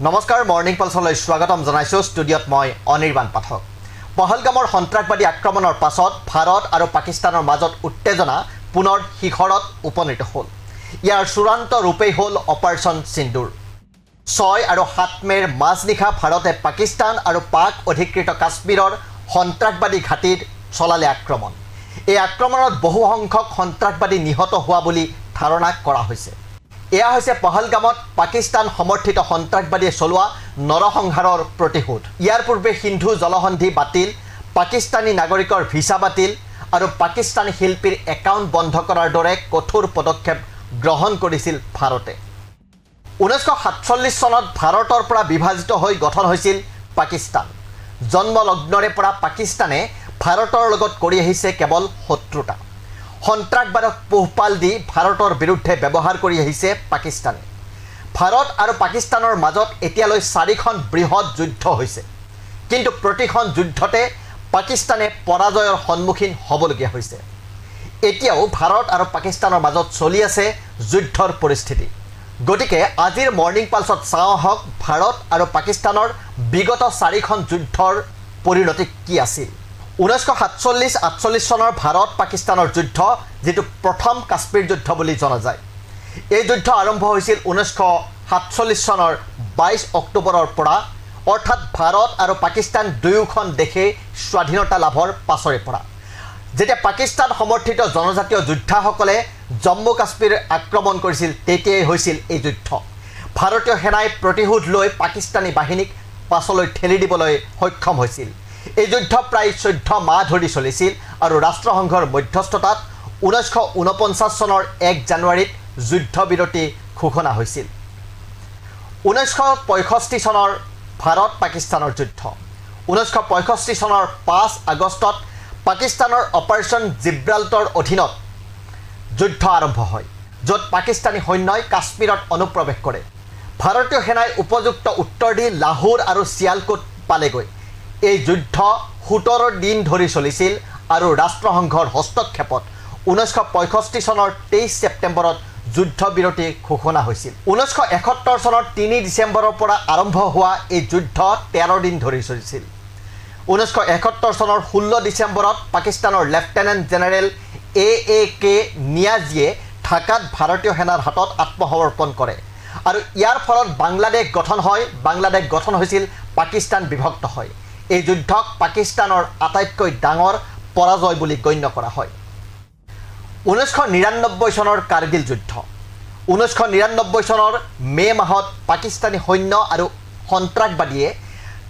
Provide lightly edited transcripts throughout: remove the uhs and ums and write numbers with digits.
নমস্কাৰ মৰ্নিং পালছলৈ স্বাগতম জনাইছোঁ ষ্টুডিঅ'ত মই অনিৰ্বাণ পাঠক। পহলগামৰ সন্ত্ৰাসবাদী আক্ৰমণৰ পাছত ভাৰত আৰু পাকিস্তানৰ মাজত উত্তেজনা পুনৰ শিখৰত উপনীত হ'ল। ইয়াৰ চূড়ান্ত ৰূপেই হ'ল অপাৰেশ্যন সিন্দুৰ। 6 আৰু 7 মেৰ মাজনিশা ভাৰতে পাকিস্তান আৰু পাক অধিকৃত কাশ্মীৰৰ সন্ত্ৰাসবাদী ঘাটিত চলালে আক্ৰমণ। এই আক্ৰমণত বহু সংখ্যক সন্ত্ৰাসবাদী নিহত হোৱা বুলি ধাৰণা কৰা হৈছে। এয়া হৈছে পহলগামত পাকিস্তান সমৰ্থিত সন্ত্ৰাসবাদীয়ে চলোৱা নৰসংহাৰৰ প্ৰতিশোধ। ইয়াৰ পূৰ্বে সিন্ধু জলসন্ধি বাতিল, পাকিস্তানী নাগৰিকৰ ভিছা বাতিল আৰু পাকিস্তানী শিল্পীৰ একাউণ্ট বন্ধ কৰাৰ দৰে কঠোৰ পদক্ষেপ গ্ৰহণ কৰিছিল ভাৰতে। 1947 চনত ভাৰতৰ পৰা বিভাজিত হৈ গঠন হৈছিল পাকিস্তান। জন্মলগ্নৰে পৰা পাকিস্তানে ভাৰতৰ লগত কৰি আহিছে কেৱল শত্ৰুতা। সন্ত্ৰাসবাদক পোহপাল দি ভাৰতৰ বিৰুদ্ধে ব্যৱহাৰ কৰি আহিছে পাকিস্তানে। ভাৰত আৰু পাকিস্তানৰ মাজত এতিয়ালৈ 4খন বৃহৎ যুদ্ধ হৈছে, কিন্তু প্ৰতিখন যুদ্ধতে পাকিস্তানে পৰাজয়ৰ সন্মুখীন হ'বলগীয়া হৈছে। এতিয়াও ভাৰত আৰু পাকিস্তানৰ মাজত চলি আছে যুদ্ধৰ পৰিস্থিতি। গতিকে আজিৰ মৰ্নিং পালছত চাওঁ আহক ভাৰত আৰু পাকিস্তানৰ বিগত 4খন যুদ্ধৰ পৰিণতি কি আছিল। 1947-48 চনৰ ভাৰত পাকিস্তানৰ যুদ্ধ, যিটো প্ৰথম কাশ্মীৰ যুদ্ধ বুলি জনা যায়। এই যুদ্ধ আৰম্ভ হৈছিল 1947 চনৰ 22 অক্টোবৰৰ পৰা, অৰ্থাৎ ভাৰত আৰু পাকিস্তান দুয়োখন দেশে স্বাধীনতা লাভৰ পাছৰে পৰা। যেতিয়া পাকিস্তান সমৰ্থিত জনজাতীয় যোদ্ধাসকলে জম্মু কাশ্মীৰ আক্ৰমণ কৰিছিল, তেতিয়াই হৈছিল এই যুদ্ধ। ভাৰতীয় সেনাই প্ৰতিশোধ লৈ পাকিস্তানী বাহিনীক পাছলৈ ঠেলি দিবলৈ সক্ষম হৈছিল। এই যুদ্ধ প্ৰায় 14 মাহ ধৰি চলিছিল আৰু ৰাষ্ট্ৰসংঘৰ মধ্যস্থতাত 1949 চনৰ 1 জানুৱাৰীত যুদ্ধবিৰতি ঘোষণা হৈছিল। 1965 চনৰ ভাৰত পাকিস্তানৰ যুদ্ধ। 1965 চনৰ 5 আগষ্টত পাকিস্তানৰ অপাৰেশ্যন জিব্ৰাল্টাৰৰ অধীনত যুদ্ধ আৰম্ভ হয়, য'ত পাকিস্তানী সৈন্যই কাশ্মীৰত অনুপ্ৰৱেশ কৰে। ভাৰতীয় সেনাই উপযুক্ত উত্তৰ দি লাহোৰ আৰু চিয়ালকোট পালেগৈ। এই যুদ্ধ 17 দিন ধৰি চলিছিল আৰু ৰাষ্ট্ৰসংঘৰ হস্তক্ষেপত 1965 চনৰ 23 ছেপ্টেম্বৰত যুদ্ধবিৰতি ঘোষণা হৈছিল। 1971 চনৰ 3 ডিচেম্বৰৰ পৰা আৰম্ভ হোৱা এই যুদ্ধ 13 দিন ধৰি চলিছিল। 1971 চনৰ 16 ডিচেম্বৰত পাকিস্তানৰ লেফটেনেণ্ট জেনেৰেল AAK নিয়াজীয়ে ঢাকাত ভাৰতীয় সেনাৰ হাতত আত্মসমৰ্পণ কৰে আৰু ইয়াৰ ফলত বাংলাদেশ গঠন হয়। বাংলাদেশ গঠন হৈছিল, পাকিস্তান বিভক্ত হয়। এই যুদ্ধক পাকিস্তানৰ আটাইতকৈ ডাঙৰ পৰাজয় বুলি গণ্য কৰা হয়। 1999 চনৰ কাৰ্গিল যুদ্ধ। 1999 চনৰ মে মাহত পাকিস্তানী সৈন্য আৰু সন্ত্ৰাসবাদীয়ে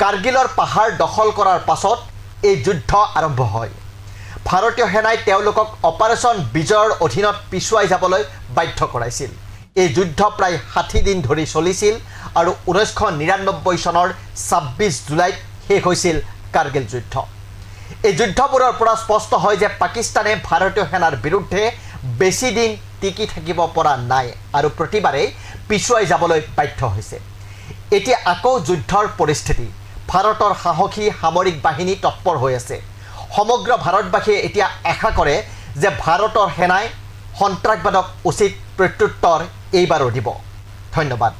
কাৰ্গিলৰ পাহাৰ দখল কৰাৰ পাছত এই যুদ্ধ আৰম্ভ হয়। ভাৰতীয় সেনাই তেওঁলোকক অপাৰেশ্যন বিজয়ৰ অধীনত পিছুৱাই যাবলৈ বাধ্য কৰাইছিল। এই যুদ্ধ প্ৰায় 60 দিন ধৰি চলিছিল আৰু 1999 চনৰ 26 জুলাইত শেষ হৈছিল কাৰ্গিল যুদ্ধ। এই যুদ্ধবোৰৰ পৰা স্পষ্ট হয় যে পাকিস্তানে ভাৰতীয় সেনাৰ বিৰুদ্ধে বেছি দিন টিকি থাকিব পৰা নাই আৰু প্ৰতিবাৰেই পিছুৱাই যাবলৈ বাধ্য হৈছে। এতিয়া আকৌ যুদ্ধৰ পৰিস্থিতি। ভাৰতৰ সাহসী সামৰিক বাহিনী তৎপৰ হৈ আছে। সমগ্ৰ ভাৰতবাসীয়ে এতিয়া আশা কৰে যে ভাৰতৰ সেনাই সন্ত্ৰাসবাদক উচিত প্ৰত্যুত্তৰ এইবাৰো দিব। ধন্যবাদ।